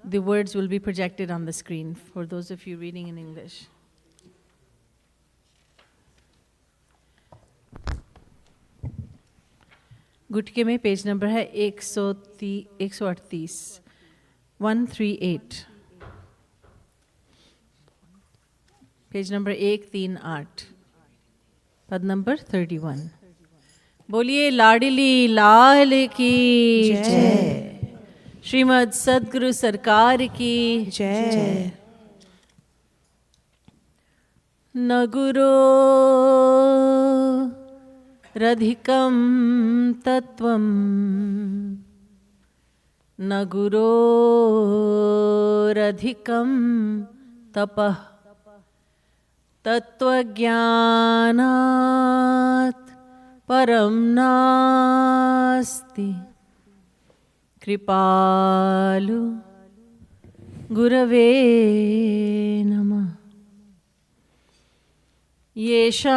The words will be projected on the screen for those of you reading in English. गुटके में page number है 138, 138, page number 138, पद number 31। बोलिए लाडली लाल की जय, श्रीमद् सद्गुरु सरकार की जय। न गुरो रधिकं तत्वं न गुरोरधिकं तपः तत्त्वज्ञानात् परं नास्ति। कृपालु गुरवे नमः। येषां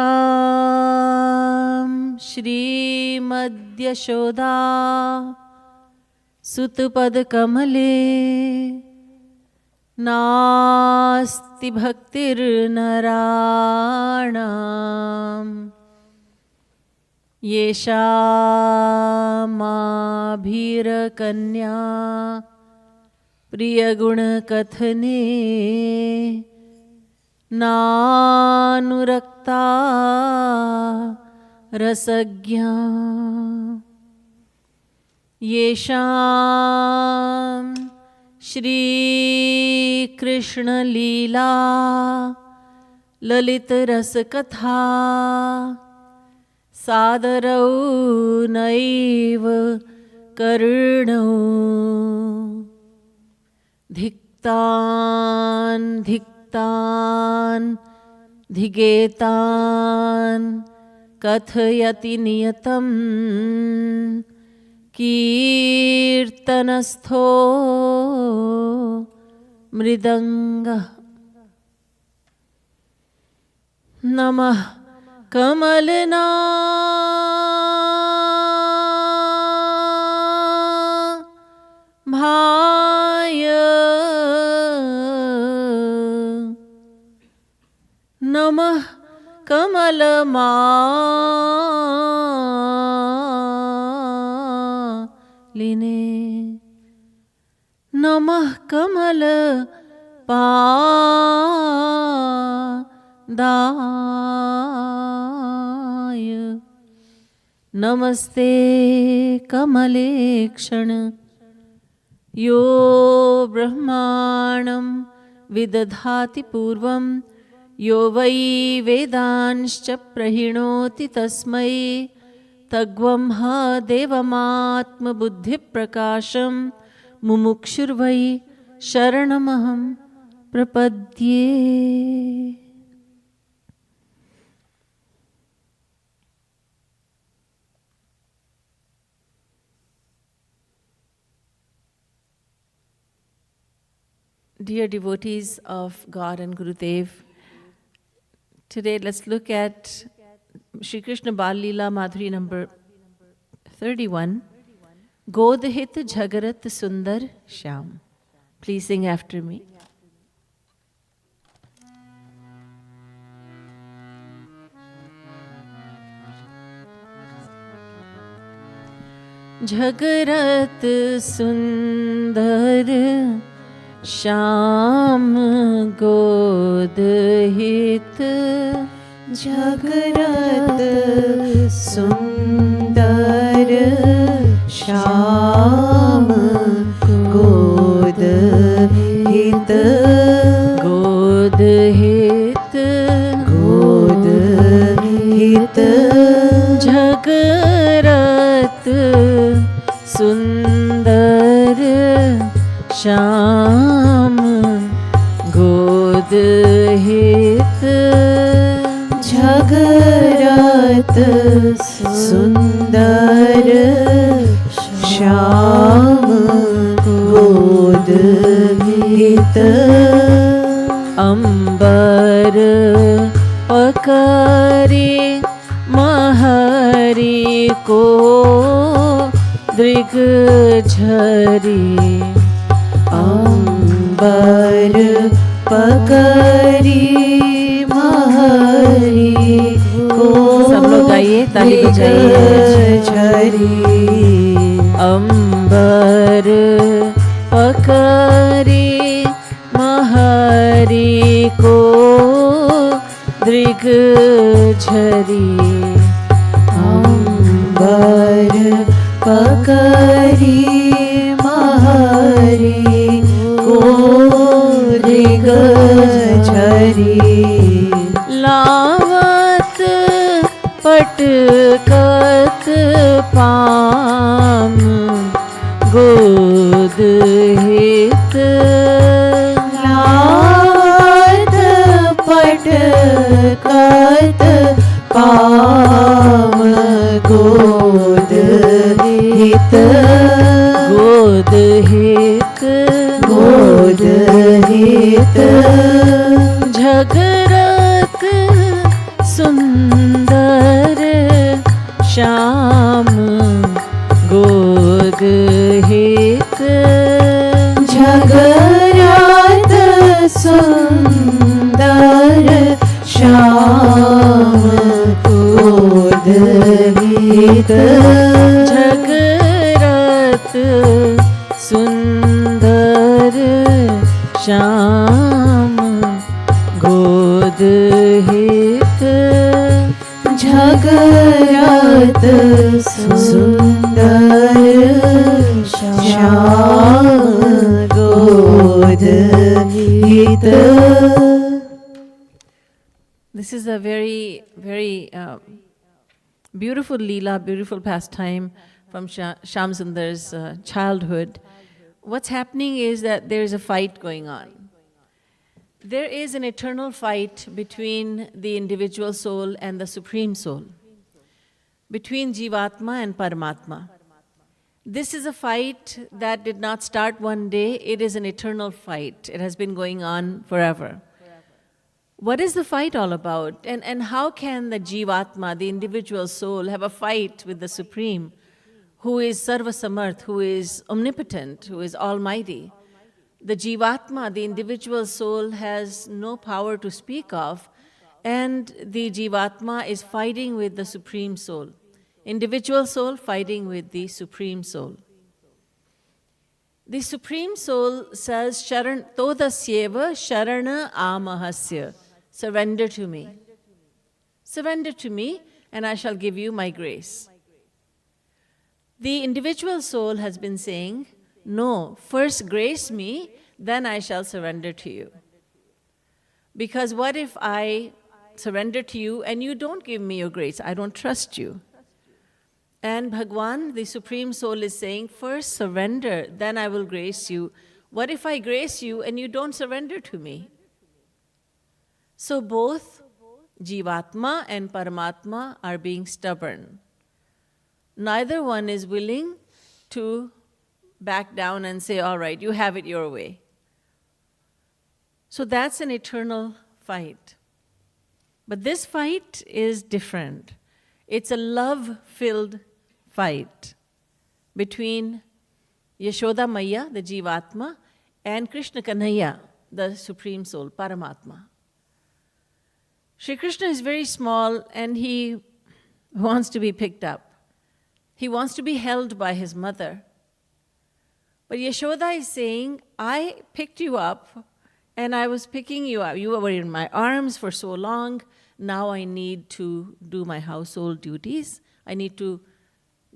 श्रीमद्यशोदा सुतपदकमले नास्ति भक्तिर्नराणाम्। येषामाभिरकन्या प्रियगुणकथने नानुरक्ता रसज्ञा। येषां श्रीकृष्णलीला ललितरसकथा सादरौ नैव कर्णौ। धिक्तान् धिक्तान् धिगेतान् कथयति नियतं कीर्तनस्थो मृदङ्गः। नमः कमलना भाय नमः कमलमालिने नमः कमलपादाय। नमस्ते कमलेक्षण यो ब्रह्माणं विदधाति पूर्वं यो वै वेदांश्च प्रहिणोति तस्मै तग्वं ह देवमात्मबुद्धिप्रकाशं मुमुक्षुर्वै शरणमहं प्रपद्ये। Dear devotees of God and Gurudev, today let's look at Shri Krishna Bal Leela Madhuri number 31, Godhit Jhagarat Sundar Shyam. Please sing after me. Jhagarat Sundar Shyam गोदहित जगरत सुंदर श्याम गोदहित गोदहित गोदहित जगरत सुंदर श्याम गोदहित जगरत सुंदर श्याम गोदहित अंबर पकरे महरी को दृग झरी अंबर पकड़ी महरी को सब लोग गाइए, ताली बजाइए। झरी अंबर पकड़ी महरी को दृग झरी। अंबर पकड़ी महरी को दृग झरी लावत पटकत पाम गोद हित। लावत पटकत पाम गोद हित। गोद हित गोद हित झगरत सुंदर श्याम गोद हित। झगरात सुंदर श्याम गोद हित। झगरत सुंदर श्याम गोद हित। झगरात सुंदर श्याम गोद हित। This is a very, very beautiful leela, beautiful pastime from Shyam Sundar's childhood. What's happening is that there is a fight going on. There is an eternal fight between the individual soul and the Supreme Soul, between Jivatma and Paramatma. This is a fight that did not start one day, it is an eternal fight. It has been going on forever. What is the fight all about? And how can the Jivatma, the individual soul, have a fight with the Supreme, who is Sarva Samarth, who is omnipotent, who is almighty? The Jivatma, the individual soul, has no power to speak of, and the Jivatma is fighting with the Supreme Soul. Individual soul fighting with the Supreme Soul. The Supreme Soul says, Sharan Todasyeva Sharana Amahasya. Surrender to me. Surrender to me, and I shall give you my grace. The individual soul has been saying, no, first grace me, then I shall surrender to you. Because what if I surrender to you and you don't give me your grace? I don't trust you. And Bhagwan, the Supreme Soul, is saying, first surrender, then I will grace you. What if I grace you and you don't surrender to me? So both Jivatma and Paramatma are being stubborn. Neither one is willing to back down and say, all right, you have it your way. So that's an eternal fight. But this fight is different. It's a love-filled fight between Yashoda Maya, the Jivatma, and Krishna Kanhaiya, the Supreme Soul, Paramatma. Shri Krishna is very small and he wants to be picked up. He wants to be held by his mother. But Yashoda is saying, I picked you up and I was picking you up. You were in my arms for so long. Now I need to do my household duties. I need to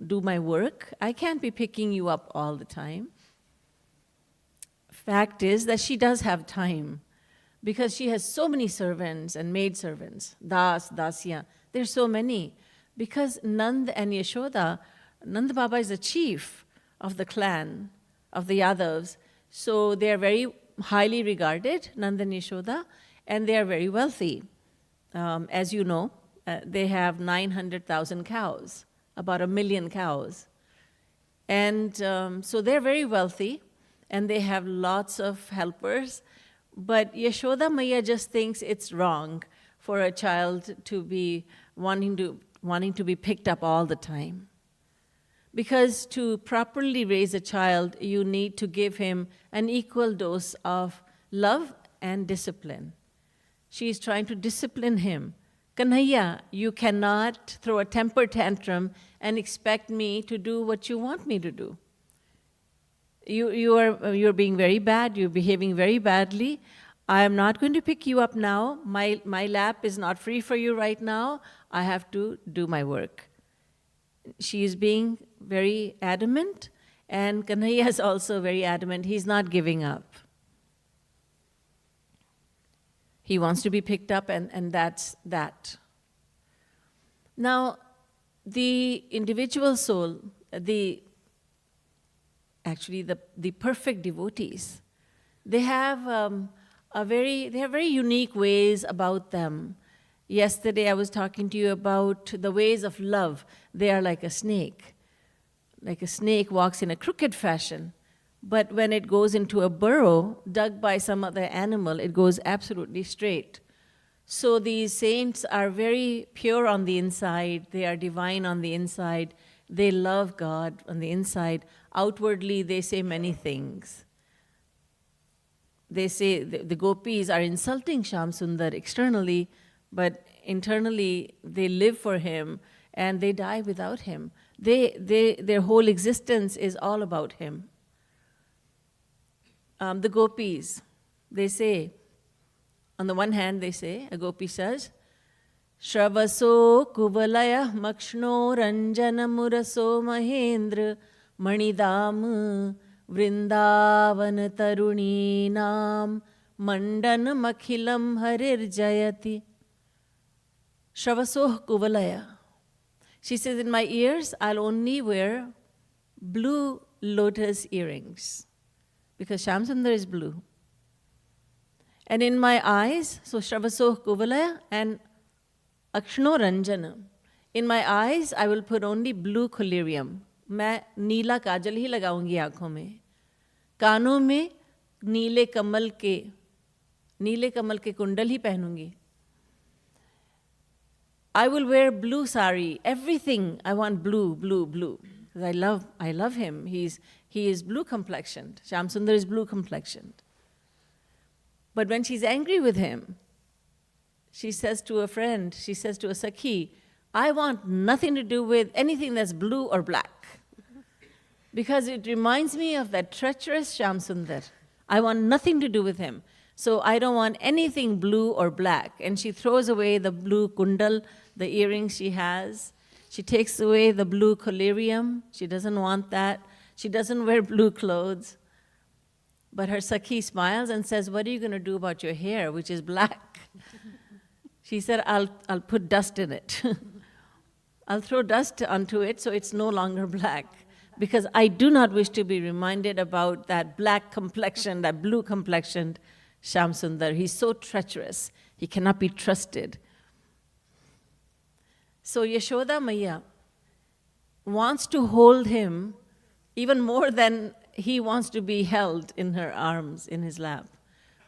do my work. I can't be picking you up all the time. Fact is that she does have time because she has so many servants and maidservants, das, dasya. There's so many. Because Nand and Yashoda, Nand Baba is the chief of the clan, of the Yadavs. So they are very highly regarded, Nand and Yashoda, and they are very wealthy. As you know, they have 900,000 cows, about 1 million cows. And so they're very wealthy, and they have lots of helpers. But Yashoda Maya just thinks it's wrong for a child to be wanting to be picked up all the time. Because to properly raise a child, you need to give him an equal dose of love and discipline. She is trying to discipline him. Kanhaiya, you cannot throw a temper tantrum and expect me to do what you want me to do. You're being very bad, you're behaving very badly. I am not going to pick you up now. My lap is not free for you right now. I have to do my work. She is being very adamant, and Kanhaiya is also very adamant. He's not giving up. He wants to be picked up, and that's that. Now, the individual soul, the perfect devotees, they have very unique ways about them. Yesterday I was talking to you about the ways of love. They are like a snake. Like a snake walks in a crooked fashion, but when it goes into a burrow dug by some other animal, it goes absolutely straight. So these saints are very pure on the inside. They are divine on the inside. They love God on the inside. Outwardly, they say many things. They say the gopis are insulting Shyam Sundar externally, but internally they live for him and they die without him. Their whole existence is all about him. The gopis, they say, on the one hand they say, a gopi says, Shravaso kuvalaya makshno ranjana muraso mahendra manidam vrindavan taruninam mandan makhilam harir jayati. Shravaso kuvalaya. She says, in my ears, I'll only wear blue lotus earrings, because Shyam Sundar is blue. And in my eyes, so Shravaso kuvalaya and Akshno Ranjana. In my eyes, I will put only blue collyrium. मैं नीला काजल ही लगाऊंगी आँखों में. कानों में नीले कमल के कुंडल ही पहनूंगी. I will wear blue sari. Everything I want blue, blue, blue. Because I love him. He is blue complexioned. Shyam Sundar is blue complexioned. But when she's angry with him, she says to a friend, she says to a Sakhi, I want nothing to do with anything that's blue or black. Because it reminds me of that treacherous Shyam Sundar. I want nothing to do with him. So I don't want anything blue or black. And she throws away the blue kundal, the earrings she has. She takes away the blue collyrium. She doesn't want that. She doesn't wear blue clothes. But her Sakhi smiles and says, what are you going to do about your hair, which is black? She said, I'll put dust in it. I'll throw dust onto it so it's no longer black. Because I do not wish to be reminded about that black complexion, that blue complexioned Shyam Sundar. He's so treacherous. He cannot be trusted. So Yashoda Maya wants to hold him even more than he wants to be held in her arms, in his lap.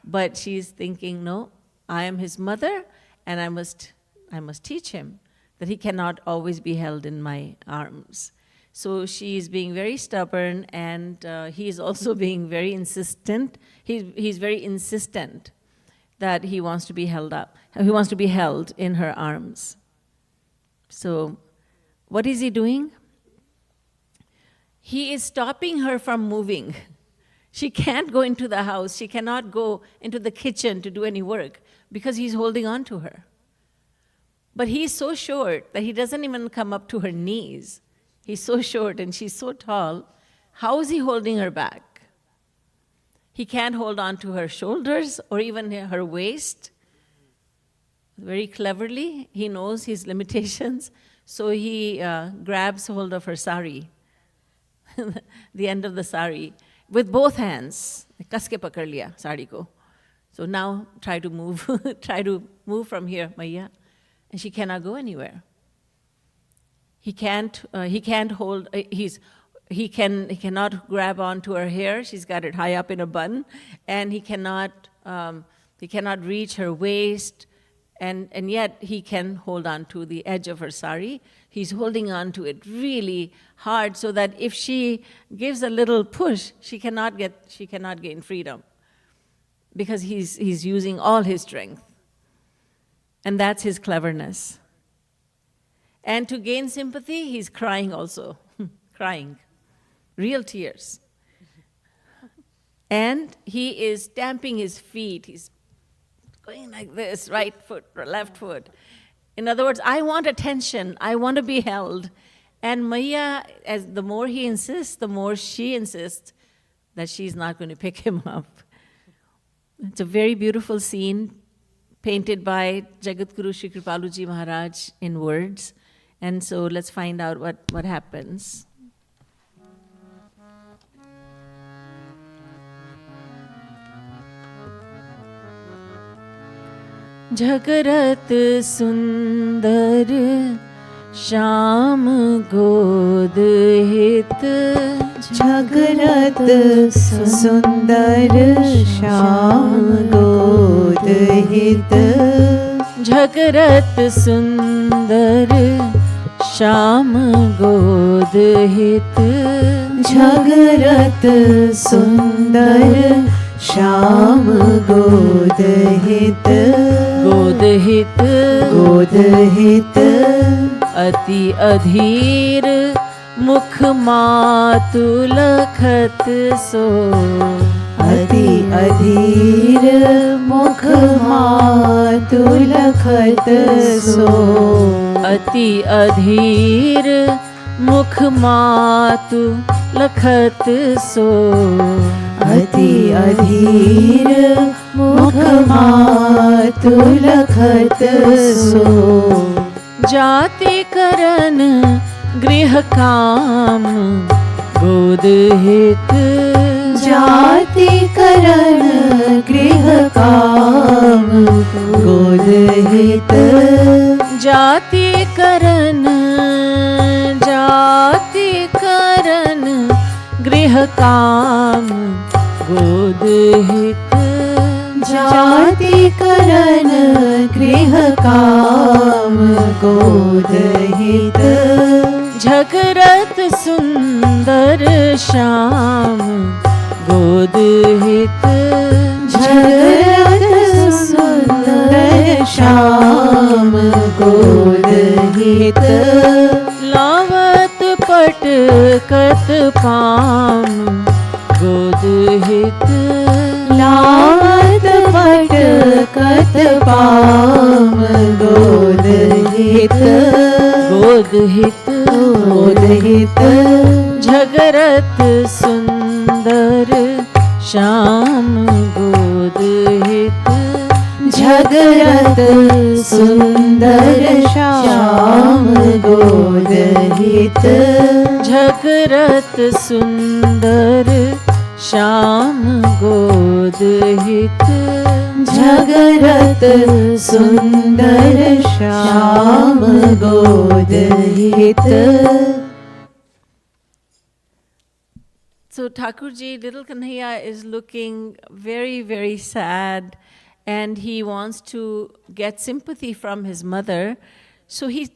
But she's thinking, no, I am his mother, and I must teach him that he cannot always be held in my arms. So she is being very stubborn, and he is also being very insistent. He's very insistent that he wants to be held up. He wants to be held in her arms. So what is he doing? He is stopping her from moving. She can't go into the house. She cannot go into the kitchen to do any work because he's holding on to her. But he's so short that he doesn't even come up to her knees. He's so short and she's so tall. How is he holding her back? He can't hold on to her shoulders or even her waist. Very cleverly, he knows his limitations, so he grabs hold of her sari, the end of the sari, with both hands. Kas ke pakad liya sari ko. So now try to move, try to move from here, Maya. And she cannot go anywhere. He can't hold, he cannot grab onto her hair. She's got it high up in a bun. And he cannot reach her waist. And yet he can hold on to the edge of her sari. He's holding on to it really hard so that if she gives a little push, she cannot gain freedom. because he's using all his strength. And that's his cleverness. And to gain sympathy, he's crying also. Crying. Real tears. And he is stamping his feet. He's going like this, right foot, left foot. In other words, I want attention. I want to be held. And Maya, as the more he insists, the more she insists that she's not going to pick him up. It's a very beautiful scene painted by Jagatguru Shri Kripalu ji Maharaj in words. And so let's find out what happens. Jhagarat Sundar Shyam God hit. Jhagarat Sundar Shyam God hit. Jhagarat Sundar Shyam God hit. Jhagarat Sundar Shyam God hit. God hit. God hit. अति अधीर मुख मातु लखत सो. अति अधीर मुख मातु लखत सो. अति अधीर मुख मातु लखत सो. अति अधीर मुख मातु लखत सो. जाति करन गृह काम गोद हित. जाति करन गृह काम गोद हित. जाति करन गृह काम गोद हित. जाति करन गृह काम गोद हित. झगरत सुंदर श्याम गोद हित. झगरत सुंदर श्याम गोद हित. लावत पट कत पाम गोद हित. लावत पट कत पाम गोद हित. गोद हित. गोद हित. झगरत सुंदर श्याम गोद हित. झगरत सुंदर श्याम गोद हित. झगरत सुंदर श्याम गोद हित. झगरत सुंदर श्याम गोद हित. So Thakurji, little Kanhaiya is looking very, very sad, and he wants to get sympathy from his mother. So he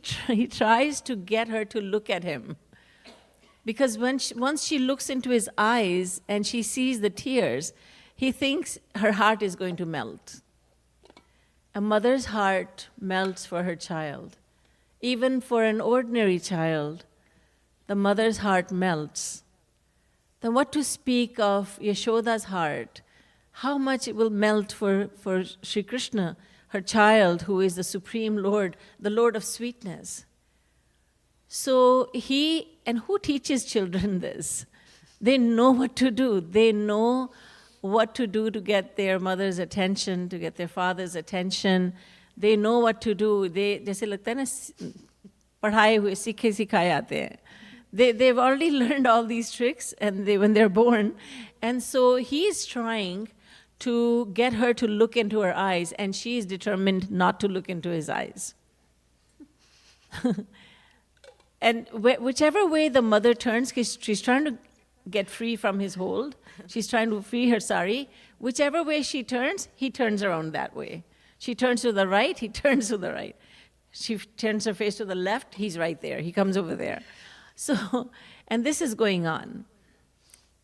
tries to get her to look at him. Because once she looks into his eyes and she sees the tears, he thinks her heart is going to melt. A mother's heart melts for her child. Even for an ordinary child, the mother's heart melts. Then what to speak of Yashoda's heart? How much it will melt for Sri Krishna, her child, who is the Supreme Lord, the Lord of sweetness. So and who teaches children this? They know what to do. They know what to do to get their mother's attention, to get their father's attention. They know what to do. जैसे लगता है ना पढ़ाए हुए सीखे सिखाए आते हैं. They've already learned all these tricks when they're born. And so he's trying to get her to look into her eyes, and she's determined not to look into his eyes. And whichever way the mother turns, she's trying to get free from his hold. She's trying to free her sari. Whichever way she turns, he turns around that way. She turns to the right, he turns to the right. She turns her face to the left, he's right there. He comes over there. So, and this is going on.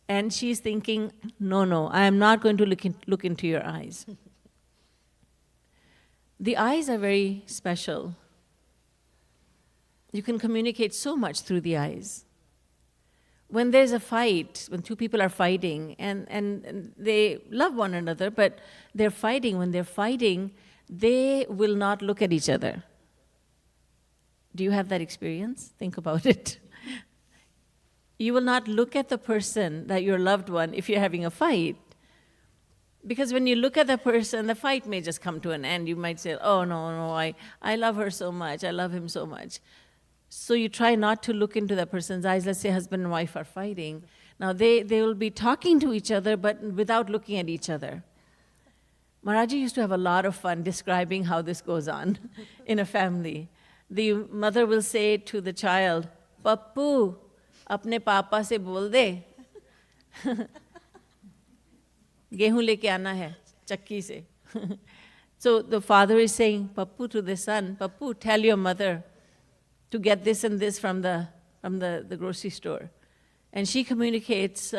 And she's thinking, no, I am not going to look into your eyes. The eyes are very special. You can communicate so much through the eyes. When there's a fight, when two people are fighting, and they love one another, but they're fighting, when they're fighting, they will not look at each other. Do you have that experience? Think about it. You will not look at the person, that your loved one, if you're having a fight. Because when you look at the person, the fight may just come to an end. You might say, oh, no, I love her so much, I love him so much. So you try not to look into that person's eyes. Let's say husband and wife are fighting. Now they will be talking to each other, but without looking at each other. Maharaj used to have a lot of fun describing how this goes on in a family. The mother will say to the child, Pappu, apne papa se bol de. Gehu leke aana hai, chakki se. So the father is saying, Pappu to the son, Pappu, tell your mother to get this and this from the grocery store. And she communicates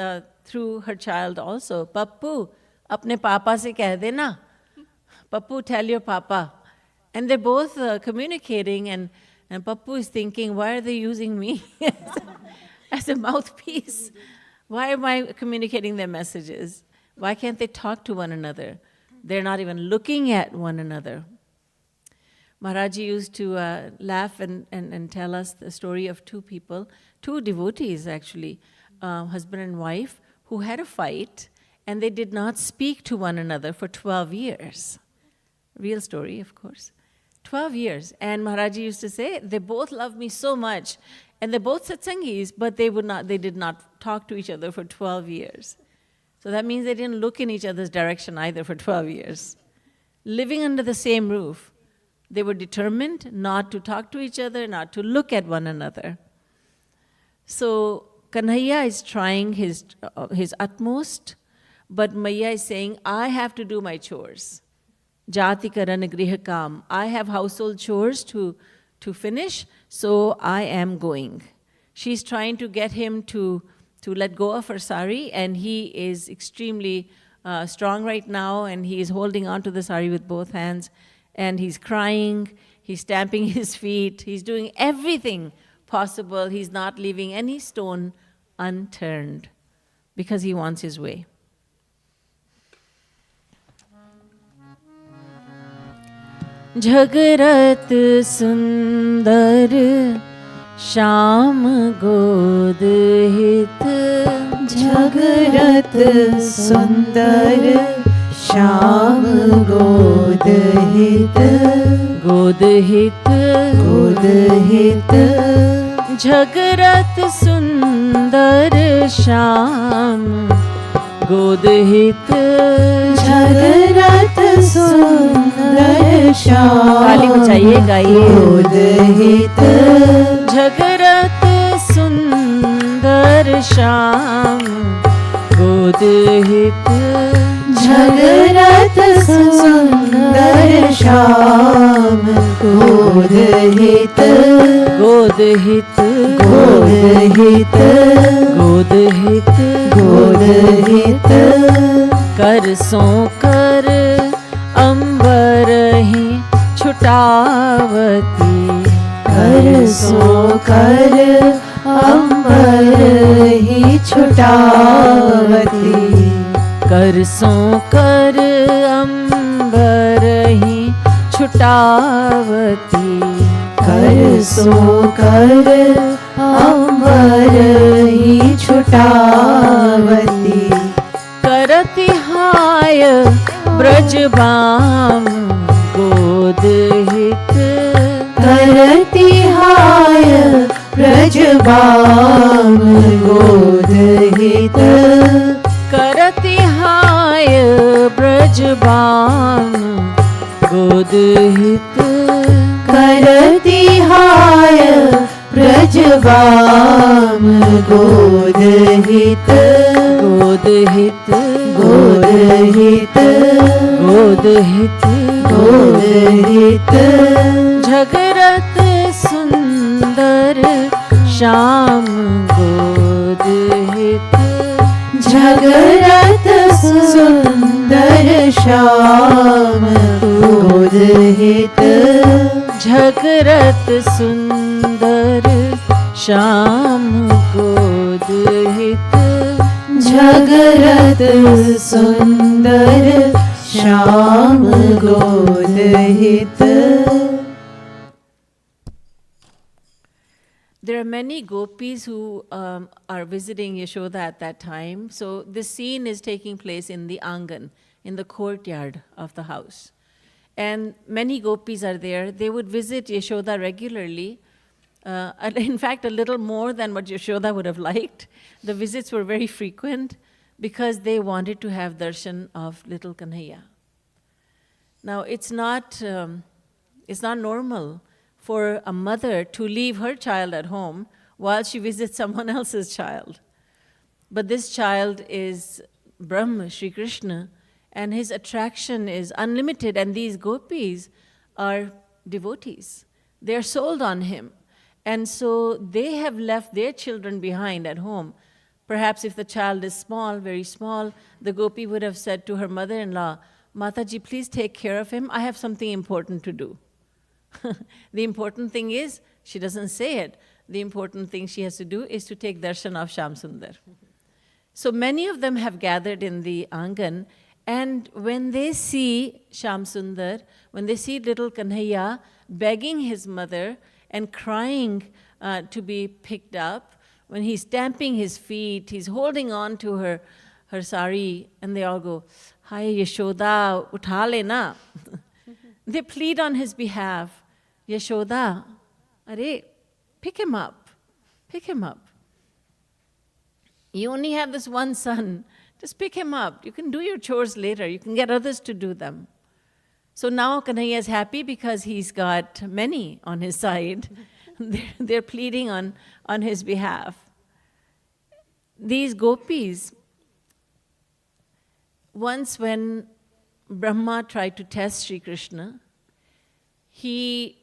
through her child also. Pappu, apne papa se keh dena. Pappu, tell your papa. And they're both communicating, and Pappu is thinking, why are they using me as a mouthpiece? Why am I communicating their messages? Why can't they talk to one another? They're not even looking at one another. Maharaj used to laugh and tell us the story of two people, two devotees actually, husband and wife, who had a fight, and they did not speak to one another for 12 years. Real story, of course. 12 years. And Maharaj used to say, they both love me so much, and they're both satsangis, but they did not talk to each other for 12 years. So that means they didn't look in each other's direction either for 12 years. Living under the same roof. They were determined not to talk to each other, not to look at one another. So Kanhaiya is trying his utmost, but Maiya is saying, I have to do my chores. Jati karan griha kam. I have household chores to finish, so I am going. She's trying to get him to let go of her sari, and he is extremely strong right now, and he is holding on to the sari with both hands. And he's crying, he's stamping his feet, he's doing everything possible. He's not leaving any stone unturned because he wants his way. Jhagarat Sundar Shyam God hit. Jhagarat Sundar Shyam God hit. God hit. God hit. Jhagarat Sundar Shyam God hit. Jhagarat Sundar Shyam ताली बजाइए गाइए. God hit. Jhagarat Sundar Shyam God hit. Jhagarat Sundar Shyam God hit. God hit. God hit. God hit. God hit. कर सो कर अंबर ही छुटावती. कर सो कर अंबर ही छुटावती. कर सो कर अंबर ही छुटावती. कर सो कर अंबर ही छुटावती. करति हाय ब्रजबाम गोद हित. करति हाय ब्रजबाम गोद हित. करति हाय ब्रजबाम गोद हित. करति हाय ब्रजबाम गोद हित. गोद हित. गोद हित. गोद हित. गोद हित. झगरत सुंदर श्याम गोद हित. सुंदर श्याम गोद हित झगरत सुंदर श्याम गोद हित झगरत सुंदर श्याम गोद हित. There are many gopis who are visiting Yashoda at that time. So this scene is taking place in the angan, in the courtyard of the house. And many gopis are there. They would visit Yashoda regularly. In fact, a little more than what Yashoda would have liked. The visits were very frequent because they wanted to have darshan of little Kanhaiya. Now, it's not normal for a mother to leave her child at home while she visits someone else's child. But this child is Brahma, Shri Krishna, and his attraction is unlimited, and these gopis are devotees. They are sold on him. And so they have left their children behind at home. Perhaps if the child is small, very small, the gopi would have said to her mother-in-law, Mataji, please take care of him. I have something important to do. The important thing is, she doesn't say it, the important thing she has to do is to take darshan of Shyam Sundar. So many of them have gathered in the angan, and when they see Shyam Sundar, when they see little Kanhaiya begging his mother and crying to be picked up, when he's stamping his feet, he's holding on to her sari, and they all go, Hai Yashoda, utha lena. They plead on his behalf, Yashoda, Are, pick him up, pick him up. You only have this one son, just pick him up. You can do your chores later, you can get others to do them. So now Kanhaiya is happy because he's got many on his side. They're pleading on his behalf. These gopis, once when Brahma tried to test Sri Krishna, he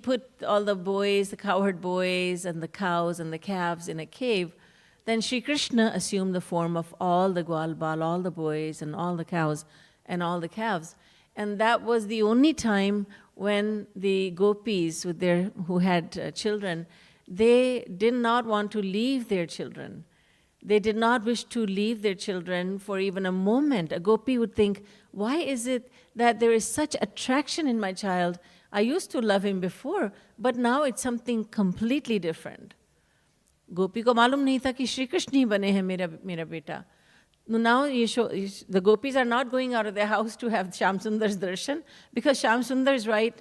put all the boys, the cowherd boys and the cows and the calves in a cave. Then Sri Krishna assumed the form of all the Gwalbal, all the boys and all the cows and all the calves. And that was the only time when the gopis who had children, they did not want to leave their children. They did not wish to leave their children for even a moment. A gopi would think, why is it that there is such attraction in my child? I used to love him before, but now it's something completely different. Gopi ko malum nahi tha ki Shri Krishna hi bane hai mera beta. Now the gopis are not going out of their house to have Shyam Sundar's darshan because Shyam Sundar is right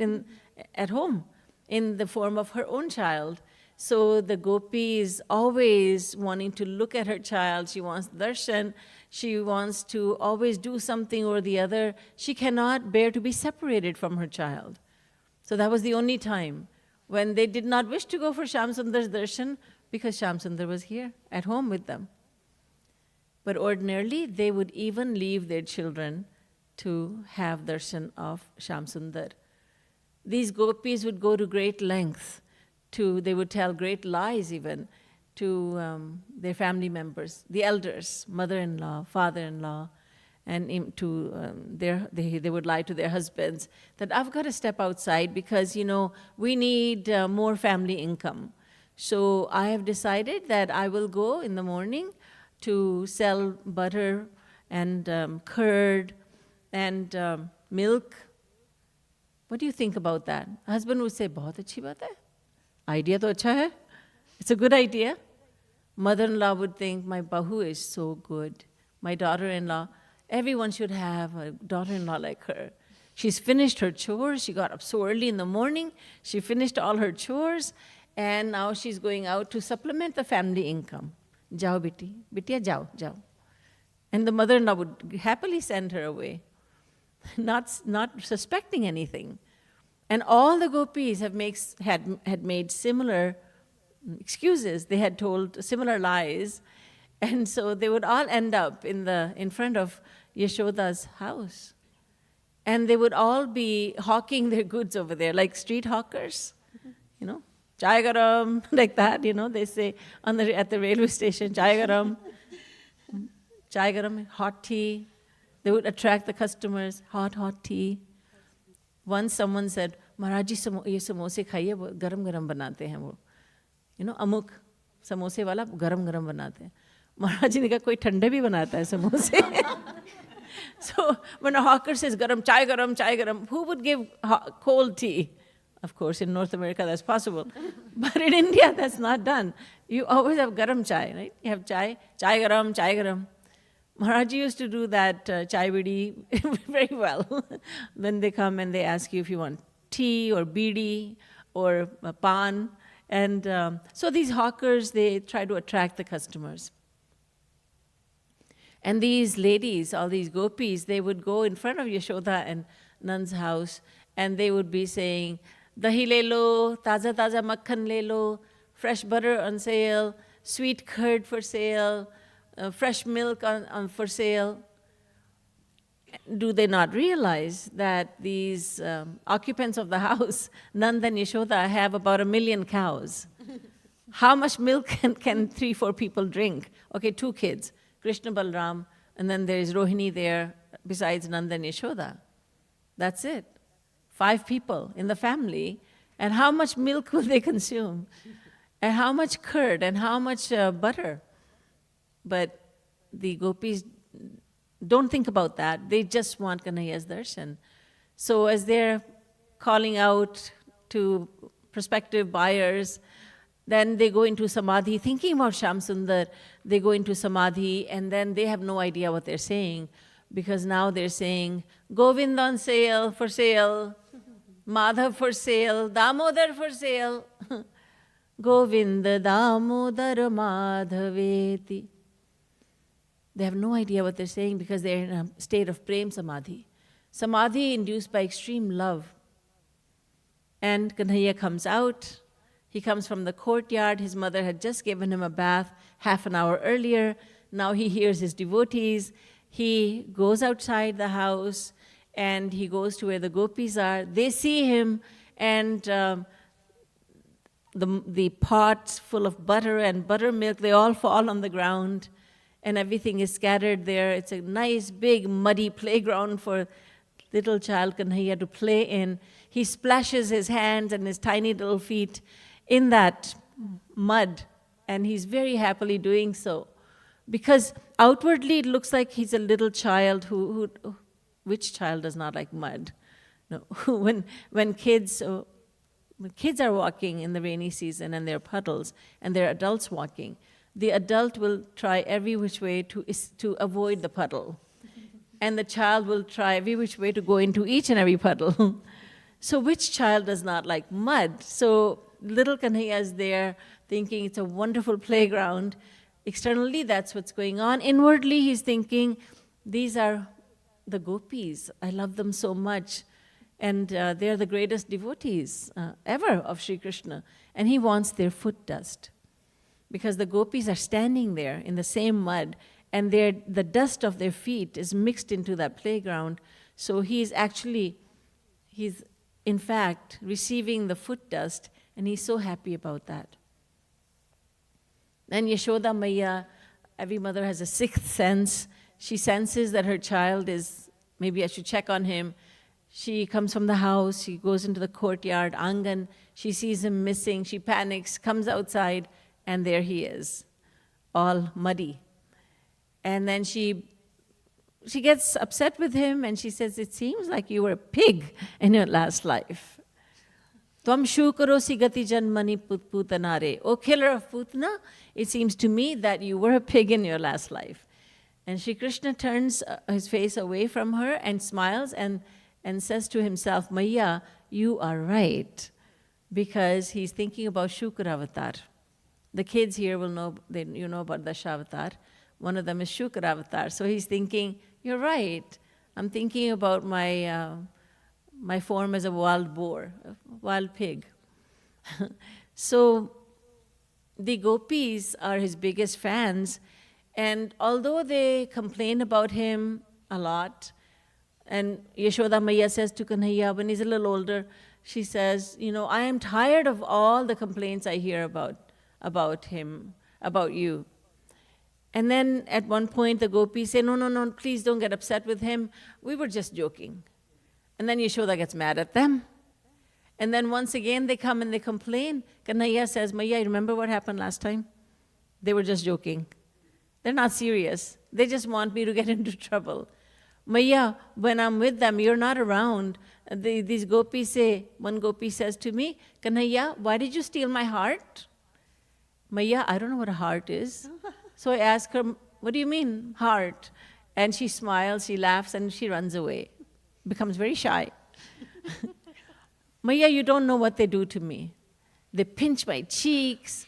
at home in the form of her own child. So the gopi is always wanting to look at her child. She wants darshan. She wants to always do something or the other. She cannot bear to be separated from her child. So that was the only time when they did not wish to go for Shyam Sundar's darshan because Shyam Sundar was here at home with them. But ordinarily, they would even leave their children to have darshan of Shyam Sundar. These gopis would go to great lengths. They would tell great lies even to their family members, the elders, mother-in-law, father-in-law, and they would lie to their husbands that I've got to step outside because, we need more family income. So I have decided that I will go in the morning to sell butter and curd and milk. What do you think about that? Husband would say, "Bahut achhi baat hai. Idea to acha hai. It's a good idea." Mother-in-law would think, my bahu is so good. My daughter-in-law, everyone should have a daughter-in-law like her. She's finished her chores. She got up so early in the morning. She finished all her chores. And now she's going out to supplement the family income. Jao beti, bitiya jao. And the mother-in-law would happily send her away, not suspecting anything. And all the gopis had made similar excuses. They had told similar lies. And so they would all end up in front of Yashoda's house. And they would all be hawking their goods over there, like street hawkers, Jhagarat, like that, they say at the railway station, Jhagarat. chai garam, hot tea. They would attract the customers, hot tea. Once someone said, Maharaj ji, ye samosa khaiye, wo garam garam banate hain wo. You know, amuk, samosa wala garam garam banate hain. Maharaj ji ne kaha, koi thande bhi banata hai samosa. So when a hawker says chai garam, who would give cold tea? Of course, in North America that's possible. But in India, that's not done. You always have garam chai, right? You have chai garam. Maharaj used to do that chai bidi very well. When they come and they ask you if you want tea or bidi or pan. And so these hawkers, they try to attract the customers. And these ladies, all these gopis, they would go in front of Yashoda and Nand's house, and they would be saying, dahi le lo, taza makhan le lo, fresh butter on sale, sweet curd for sale, fresh milk on for sale. Do they not realize that these occupants of the house, Nand and Yashoda, have about 1 million cows? How much milk can 3-4 people drink? Okay, 2 kids. Krishna Balram, and then there is Rohini there, besides Nanda and Yashoda. That's it. 5 people in the family. And how much milk will they consume? And how much curd? And how much butter? But the gopis don't think about that. They just want Kanhaiya's darshan. So as they're calling out to prospective buyers, then they go into samadhi, thinking about Shyam Sundar. They go into samadhi, and then they have no idea what they're saying, because now they're saying, Govind on sale, for sale, Madhav for sale, Damodar for sale, Govinda Damodar Madhaveti. They have no idea what they're saying because they're in a state of prem samadhi. Samadhi induced by extreme love. And Kanhaiya comes out. He comes from the courtyard. His mother had just given him a bath half an hour earlier. Now he hears his devotees. He goes outside the house and he goes to where the gopis are. They see him, and the pots full of butter and buttermilk, they all fall on the ground and everything is scattered there. It's a nice, big, muddy playground for little child Kanhaiya to play in. He splashes his hands and his tiny little feet in that mud, and he's very happily doing so. Because outwardly it looks like he's a little child which child does not like mud? No. when kids are walking in the rainy season and there are puddles and there are adults walking, the adult will try every which way to avoid the puddle. And the child will try every which way to go into each and every puddle. So which child does not like mud? So little Kanhaiya is there thinking it's a wonderful playground. Externally, that's what's going on. Inwardly, he's thinking, these are the gopis. I love them so much. And they're the greatest devotees ever of Sri Krishna. And he wants their foot dust. Because the gopis are standing there in the same mud, and the dust of their feet is mixed into that playground. So he's in fact receiving the foot dust, and he's so happy about that. Then Yashoda Maiya, every mother has a sixth sense. She senses that her child maybe I should check on him. She comes from the house, she goes into the courtyard, Angan, she sees him missing, she panics, comes outside, and there he is, all muddy. And then she gets upset with him, and she says, it seems like you were a pig in your last life. Tvam shukarosi gati janmani putanare. O killer of Putana, it seems to me that you were a pig in your last life. And Shri Krishna turns his face away from her and smiles and says to himself, Maiya, you are right. Because he's thinking about Shukra avatar. The kids here will know, you know about Dashavatar. One of them is Shukra avatar. So he's thinking, you're right. I'm thinking about my form as a wild boar, a wild pig. So the gopis are his biggest fans, and although they complain about him a lot, and Yashoda Maiya says to Kanhaiya, when he's a little older, she says, I am tired of all the complaints I hear about him, about you. And then at one point the gopis say, no, please don't get upset with him. We were just joking. And then Yashoda gets mad at them. And then once again they come and they complain. Kanhaiya says, Maiya, remember what happened last time? They were just joking. They're not serious. They just want me to get into trouble. Maiya, when I'm with them, you're not around. These gopis say, one gopi says to me, Kanhaiya, why did you steal my heart? Maiya, I don't know what a heart is. So I ask her, what do you mean, heart? And she smiles, she laughs, and she runs away. Becomes very shy. Maiya, you don't know what they do to me. They pinch my cheeks,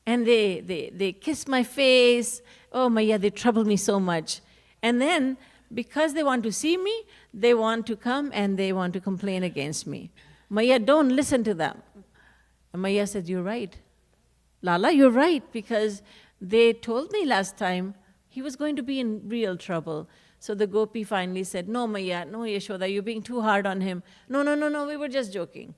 and they kiss my face. Oh, Maiya, they trouble me so much. And then, because they want to see me, they want to come and they want to complain against me. Maiya, don't listen to them. And Maiya said, you're right. Lala, you're right, because they told me last time he was going to be in real trouble. So the gopi finally said, no, Maiya, no, Yashoda, you're being too hard on him. No, we were just joking.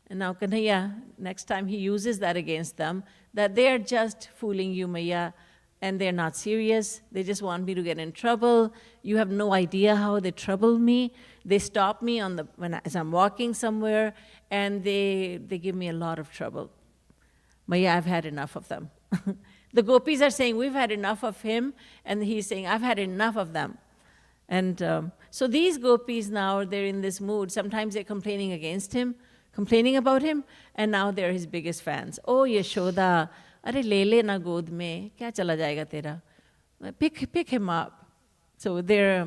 And now Kanhaiya, next time he uses that against them, that they're just fooling you, Maiya, and they're not serious. They just want me to get in trouble. You have no idea how they trouble me. They stop me as I'm walking somewhere, and they give me a lot of trouble. Maiya, I've had enough of them. The gopis are saying, we've had enough of him, and he's saying, I've had enough of them. And so these gopis now, they're in this mood. Sometimes they're complaining against him, complaining about him, and now they're his biggest fans. Oh, Yashoda, are le na god mein, kya chala jayega tera? Pick him up. So they're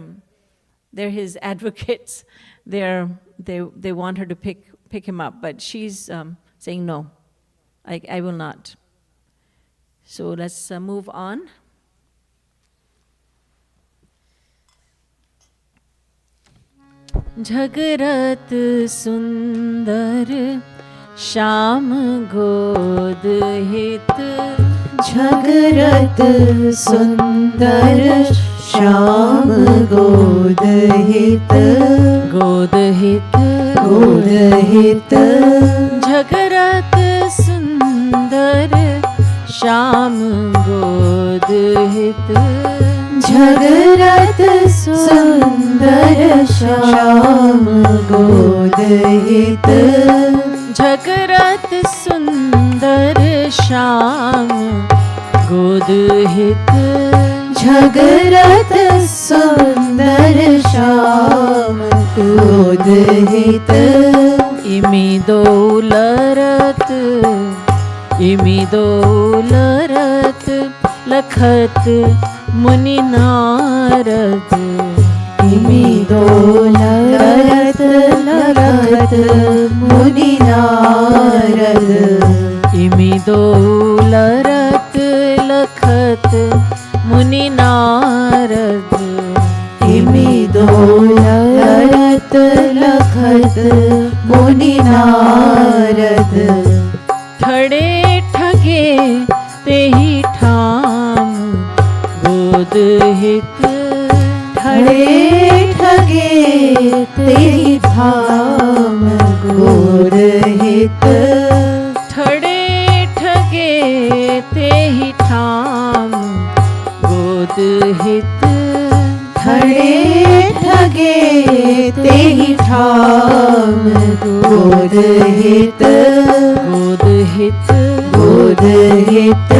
his advocates. They want her to pick him up, but she's saying no, I will not. So let's move on. Jhagarat Sundar Shyam God hit. Jhagarat Sundar Shyam God hit. God hit. God hit. Jhagarat Sundar Shyam God hit. Jhagarat Sundar Shyam God hit. Jhagarat Sundar Shyam God hit. Jhagarat Sundar Shyam God hit. Imi dolarat lakhat Muni Narad. Imi dolarat lakhat Muni Narad. Imi dolarat lakhat Muni Narad. Imi dolarat lakhat Muni Narad. Thade thage tehi tham God hit. Thade thage tehi tham God hit. Thade thage tehi tham God hit. Thade thage tehi tham God hit. God hit. God hit.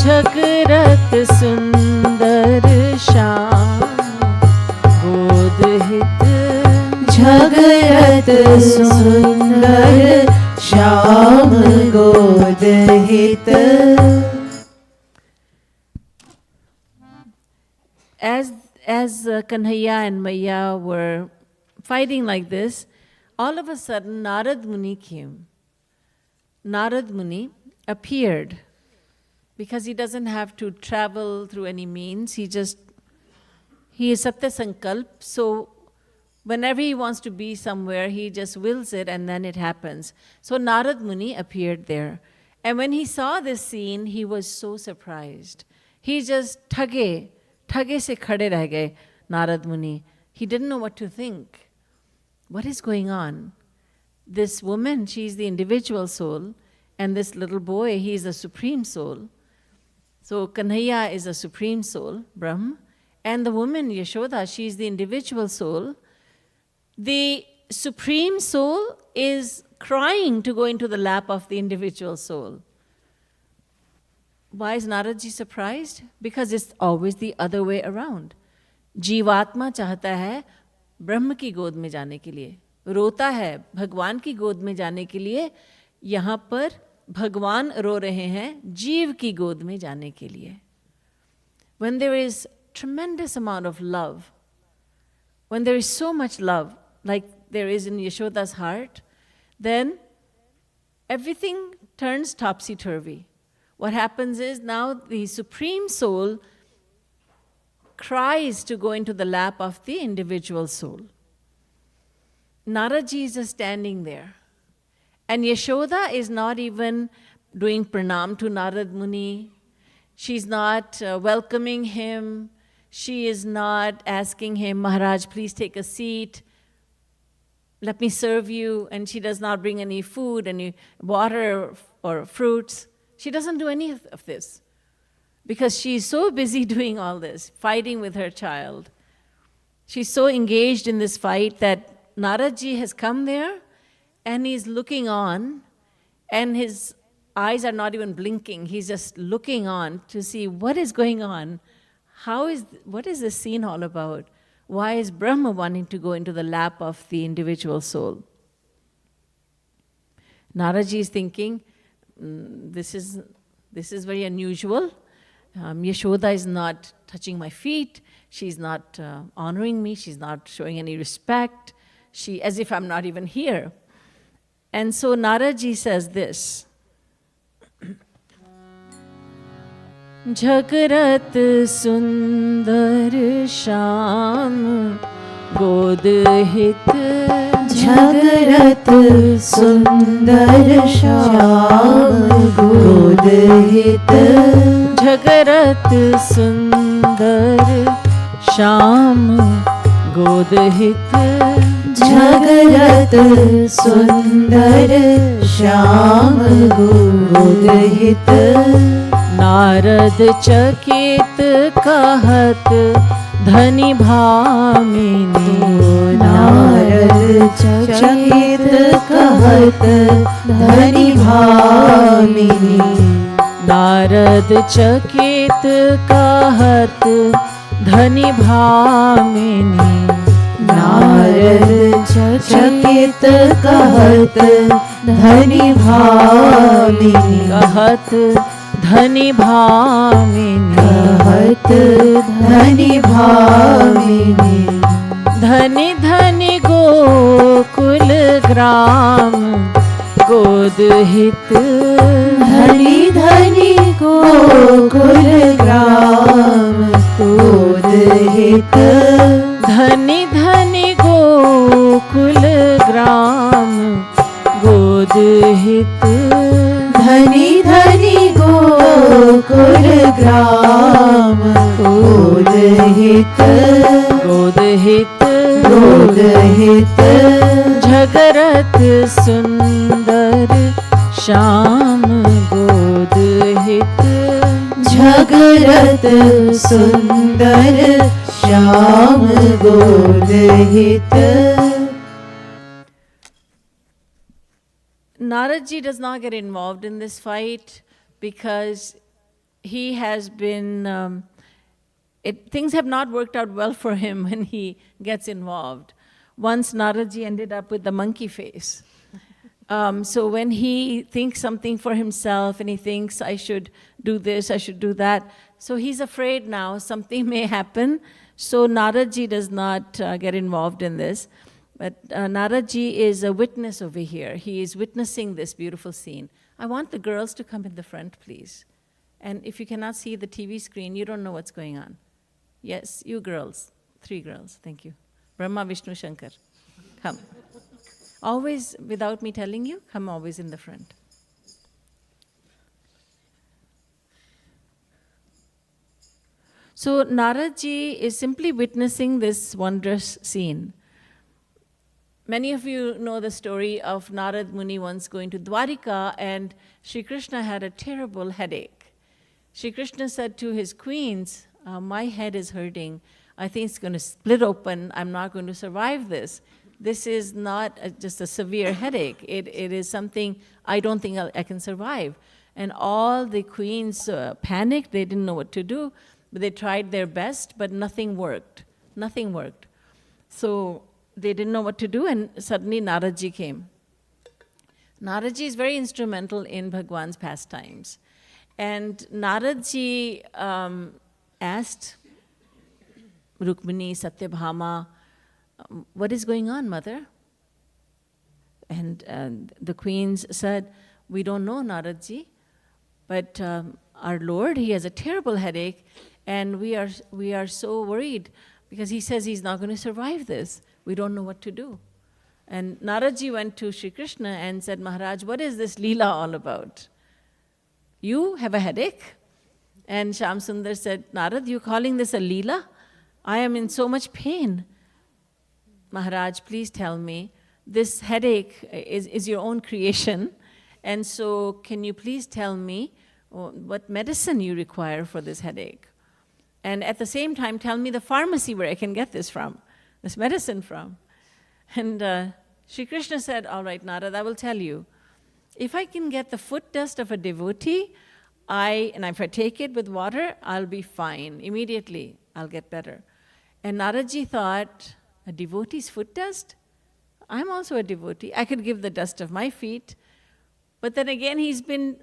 Jhagarat Sundar Shyam God hit. Jhagarat Sundar Shyam God hit. As Kanhaiya and Maiya were fighting like this, all of a sudden Narad Muni came. Narad Muni appeared because he doesn't have to travel through any means. He is Satya Sankalp, so whenever he wants to be somewhere, he just wills it and then it happens. So Narad Muni appeared there. And when he saw this scene, he was so surprised. He just thage se khade reh gaye, Narad Muni. He didn't know what to think. What is going on? This woman, she's the individual soul, and this little boy, he's the supreme soul. So Kanhaiya is a supreme soul, Brahm, and the woman Yashoda, she is the individual soul. The supreme soul is crying to go into the lap of the individual soul. Why is Naradji surprised? Because it's always the other way around. जीवात्मा चाहता है ब्रह्म की गोद में जाने के लिए, रोता है भगवान की गोद में जाने के लिए. यहाँ पर भगवान रो रहे हैं जीव की गोद में जाने के लिए. When there is tremendous amount of love, when there is so much love, like there is in Yashoda's heart, then everything turns topsy-turvy. What happens is now the Supreme Soul cries to go into the lap of the individual soul. Naradji is just standing there. And Yashoda is not even doing pranam to Narad Muni. She's not welcoming him. She is not asking him, Maharaj, please take a seat. Let me serve you. And she does not bring any food, any water or fruits. She doesn't do any of this because she's so busy doing all this, fighting with her child. She's so engaged in this fight that Naradji has come there and he's looking on, and his eyes are not even blinking. He's just looking on to see what is going on. What is this scene all about? Why is Brahma wanting to go into the lap of the individual soul? Naradji is thinking, this is very unusual. Yashoda is not touching my feet. She's not honoring me. She's not showing any respect. As if I'm not even here. And so Naradji says this. Jhagarat Sundar Shyam God hit. Jhagarat Sundar Shyam God hit. Jhagarat Sundar Shyam God hit. Jhagarat Sundar Shyam God hit. Narad चकित कहत धनि भामिनी. नारद चकित कहत धनि भामिनी. नारद चकित कहत धनि भामिनी. नारद चकित कहत धनि भामिनी. कहत धनि भामिनी. कहत धनि भामिनी. धनि धनि गोकुल ग्राम गोद हित. धनि धनि गोकुल ग्राम गोद हित. धनि धनि गोकुल ग्राम गोद हित. धनि धनि गोकुल ग्राम गोद हित. गोद हित. गोद हित. झगरत सुंदर श्याम गोद हित. झगरत सुंदर श्याम गोद हित. Naradji does not get involved in this fight because he has been, things have not worked out well for him when he gets involved. Once Naradji ended up with the monkey face. So when he thinks something for himself and he thinks, I should do this, I should do that, so he's afraid now something may happen. So Naradji does not get involved in this. But Naradji is a witness over here. He is witnessing this beautiful scene. I want the girls to come in the front, please. And if you cannot see the TV screen, you don't know what's going on. Yes, you girls. 3 girls. Thank you. Brahma, Vishnu, Shankar. Come. Always, without me telling you, come always in the front. So Naradji is simply witnessing this wondrous scene. Many of you know the story of Narad Muni once going to Dwarika, and Shri Krishna had a terrible headache. Shri Krishna said to his queens, my head is hurting. I think it's going to split open. I'm not going to survive this. This is not just a severe headache. It is something I don't think I can survive. And all the queens panicked. They didn't know what to do. But they tried their best, but nothing worked. Nothing worked. So they didn't know what to do, and suddenly Naradji came. Naradji is very instrumental in Bhagwan's pastimes. And Naradji asked Rukmini, Satyabhama, what is going on, mother? And the queens said, we don't know, Naradji, but our Lord, he has a terrible headache, and we are so worried because he says he's not going to survive this. We don't know what to do. And Naradji went to Shri Krishna and said, Maharaj, what is this Leela all about? You have a headache? And Shyam Sundar said, Narad, you calling this a Leela? I am in so much pain. Maharaj, please tell me, this headache is your own creation. And so can you please tell me what medicine you require for this headache? And at the same time, tell me the pharmacy where I can get this medicine from. And Shri Krishna said, all right, Narad, I will tell you. If I can get the foot dust of a devotee, and if I take it with water, I'll be fine. Immediately, I'll get better. And Naradji thought, a devotee's foot dust? I'm also a devotee. I could give the dust of my feet. But then again, he's been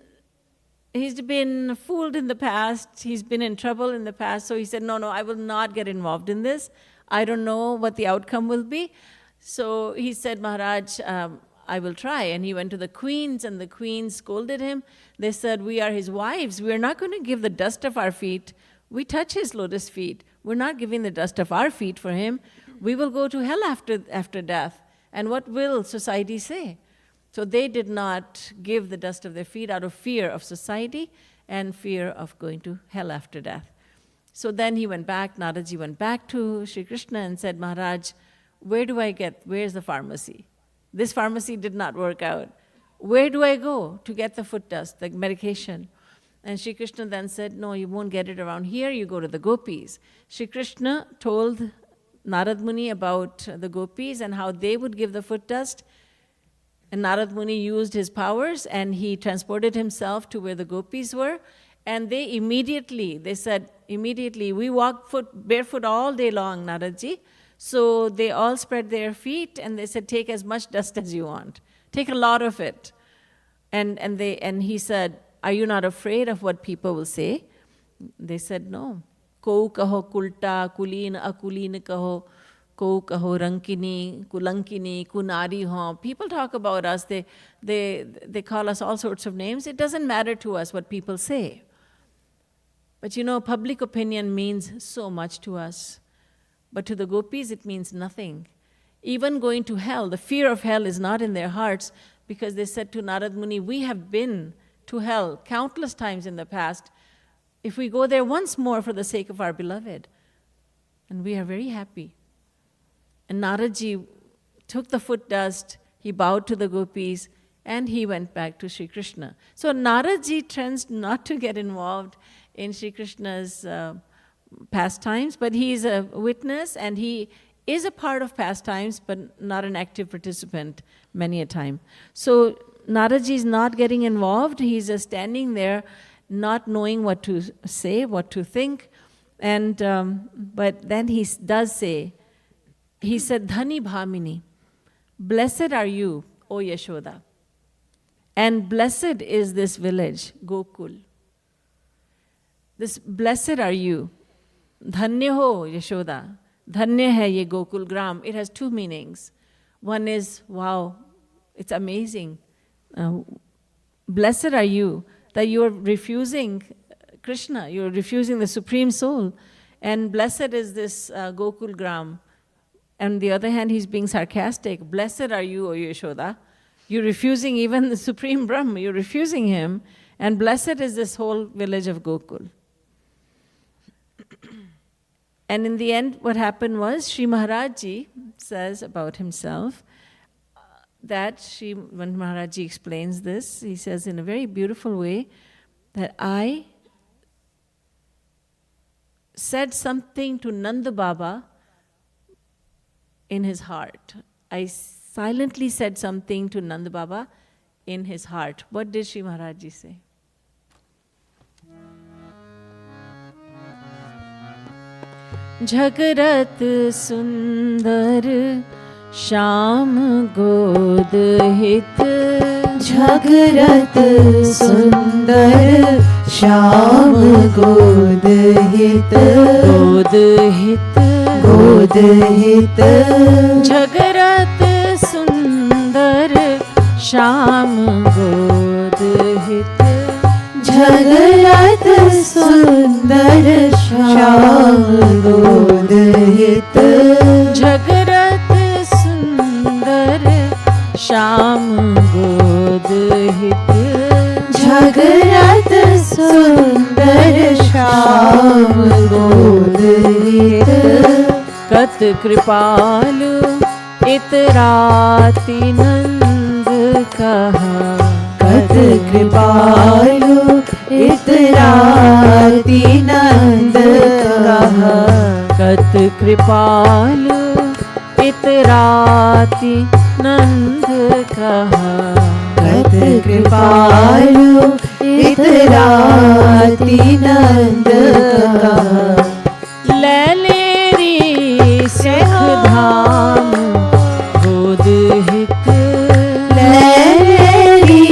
fooled in the past. He's been in trouble in the past. So he said, no, I will not get involved in this. I don't know what the outcome will be. So he said, Maharaj, I will try. And he went to the queens, and the queens scolded him. They said, we are his wives. We are not going to give the dust of our feet. We touch his lotus feet. We're not giving the dust of our feet for him. We will go to hell after death. And what will society say? So they did not give the dust of their feet out of fear of society and fear of going to hell after death. So then he went back, Naradji went back to Shri Krishna and said, Maharaj, where's the pharmacy? This pharmacy did not work out. Where do I go to get the foot dust, the medication? And Shri Krishna then said, no, you won't get it around here, you go to the gopis. Shri Krishna told Narad Muni about the gopis and how they would give the foot dust. And Narad Muni used his powers and he transported himself to where the gopis were. And they said, we walk barefoot all day long, Naradji. So they all spread their feet and they said, take as much dust as you want. Take a lot of it. And he said, are you not afraid of what people will say? They said, no. Ko kaho kulta, kulin, akulin kaho, ko kaho rankini, kulankini, kunari ho. People talk about us, they call us all sorts of names. It doesn't matter to us what people say. But public opinion means so much to us. But to the gopis, it means nothing. Even going to hell, the fear of hell is not in their hearts, because they said to Narad Muni, we have been to hell countless times in the past. If we go there once more for the sake of our beloved, and we are very happy. And Naradji took the foot dust, he bowed to the gopis, and he went back to Shri Krishna. So Naradji tends not to get involved in Shri Krishna's pastimes, but he is a witness and he is a part of pastimes, but not an active participant many a time. So Naradji is not getting involved. He's just standing there, not knowing what to say, what to think. And but then he does say, he said, Dhani Bhamini, blessed are you, O Yashoda. And blessed is this village, Gokul. This blessed are you. Dhanya ho Yashoda. Dhanya hai ye Gokul Gram. It has two meanings. One is, wow, it's amazing. Blessed are you that you are refusing Krishna, you are refusing the Supreme Soul. And blessed is this Gokul Gram. On the other hand, he's being sarcastic. Blessed are you, O Yashoda. You're refusing even the Supreme Brahma. You're refusing him. And blessed is this whole village of Gokul. And in the end, what happened was, Shri Maharajji says about himself that when Maharajji explains this, he says in a very beautiful way that I said something to Nanda Baba in his heart. I silently said something to Nanda Baba in his heart. What did Shri Maharaj Ji say? Jhagarat Sundar Shyam God Hit. Jhagarat Sundar Shyam God Hit. God Hit. God Hit. Jhagarat Sundar Shyam God Hit. Jhagarat Sundar Shyam God Hit. Jhagarat Sundar Shyam God Hit. Jhagarat Sundar Shyam God Hit. Kat Kripalu Itrati Nand Kaha. Kat Kripalu Itrati Nand Kaha. Kat Kripalu Itrati Nand Kaha. Kat Kripalu Itrati Nand Kaha. Laleri Sukh Dham God Hit. Laleri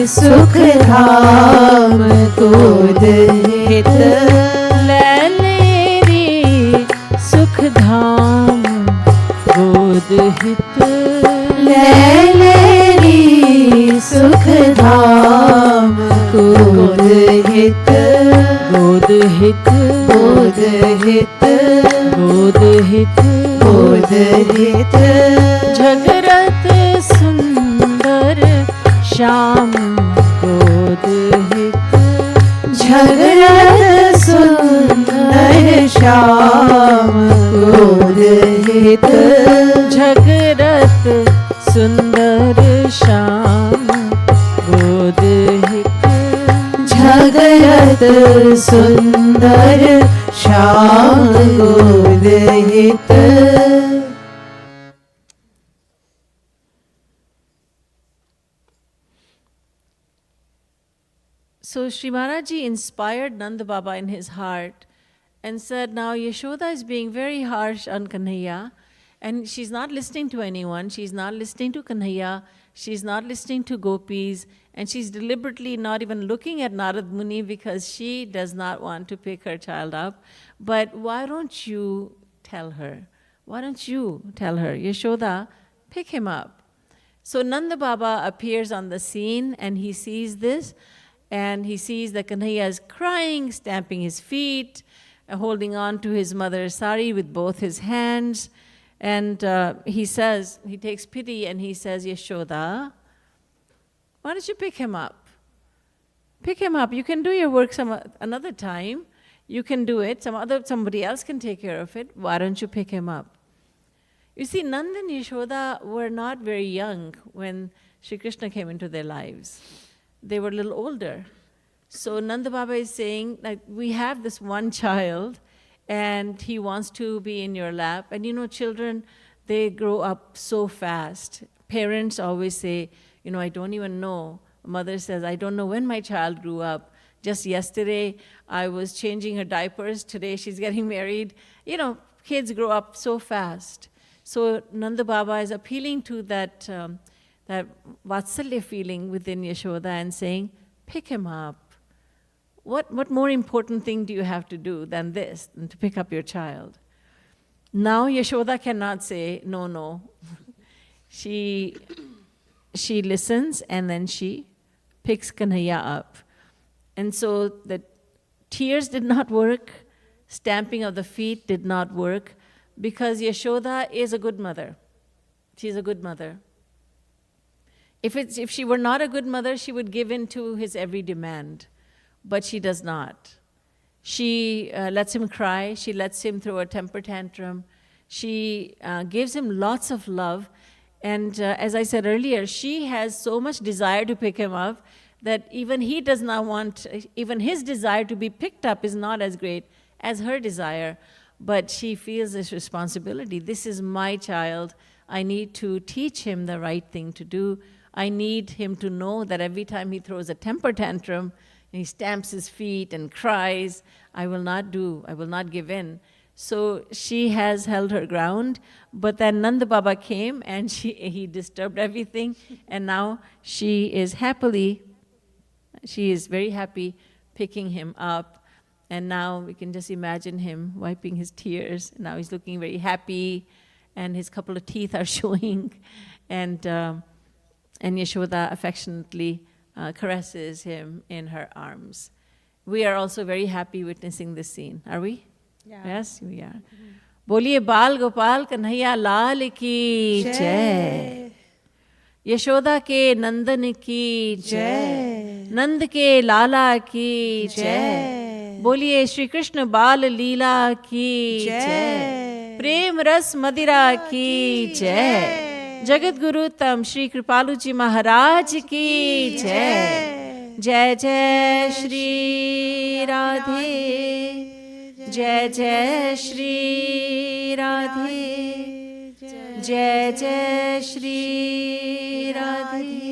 Sukh Dham God Hit. Laleri Sukh Dham God Hit. Laleri Sukh Dham God Hit. God Hit. God Hit. God Hit. God Hit. Jhagarat Sundar Shyam God Hit. Jhagarat Sundar Shyam God Hit. Jhagarat Sundar Shyam God Hit. Jhagarat Sundar Shyam God Hit. So Shri Maharaj Ji inspired Nanda Baba in his heart and said, now Yashoda is being very harsh on Kanhaiya, and she's not listening to anyone. She's not listening to Kanhaiya. She's not listening to gopis, and she's deliberately not even looking at Narad Muni because she does not want to pick her child up. But why don't you tell her? Why don't you tell her, Yashoda, pick him up? So Nanda Baba appears on the scene and he sees this, and he sees that Kanhaiya is crying, stamping his feet, holding on to his mother's sari with both his hands. And he says, he takes pity and he says, Yashoda, why don't you pick him up? Pick him up. You can do your work another time. You can do it. Somebody else can take care of it. Why don't you pick him up? You see, Nanda and Yashoda were not very young when Shri Krishna came into their lives. They were a little older. So Nanda Baba is saying, like, we have this one child and he wants to be in your lap. And you know, children, they grow up so fast. Parents always say, you know, I don't even know. Mother says, I don't know when my child grew up. Just yesterday, I was changing her diapers. Today, she's getting married. You know, kids grow up so fast. So Nanda Baba is appealing to that Vatsalya feeling within Yashoda and saying, pick him up. What more important thing do you have to do than this, than to pick up your child? Now Yashoda cannot say, no. She listens and then she picks Kanhaiya up. And so the tears did not work, stamping of the feet did not work, because Yashoda is a good mother. She's a good mother. If she were not a good mother, she would give in to his every demand. But she does not. She lets him cry. She lets him throw a temper tantrum. She gives him lots of love. And as I said earlier, she has so much desire to pick him up that even he does not want, even his desire to be picked up is not as great as her desire, but she feels this responsibility. This is my child. I need to teach him the right thing to do. I need him to know that every time he throws a temper tantrum, and he stamps his feet and cries, I will not give in. So she has held her ground, but then Nanda Baba came and he disturbed everything, and now she is very happy picking him up, and now we can just imagine him wiping his tears. Now he's looking very happy, and his couple of teeth are showing, and Yashoda affectionately caresses him in her arms. We are also very happy witnessing this scene, are we? Yeah. Yes, we are. बोलिए बाल गोपाल कन्हैया लाल की जय, यशोदा के नंदन की जय, नंद के लाला की जय, बोलिए श्री कृष्ण बाल लीला की जय, प्रेम रस मदिरा की जय, जगत गुरु तम श्री कृपालु जी महाराज की जय, जय जय श्री राधे, जय जय श्री राधे, जय जय श्री राधे।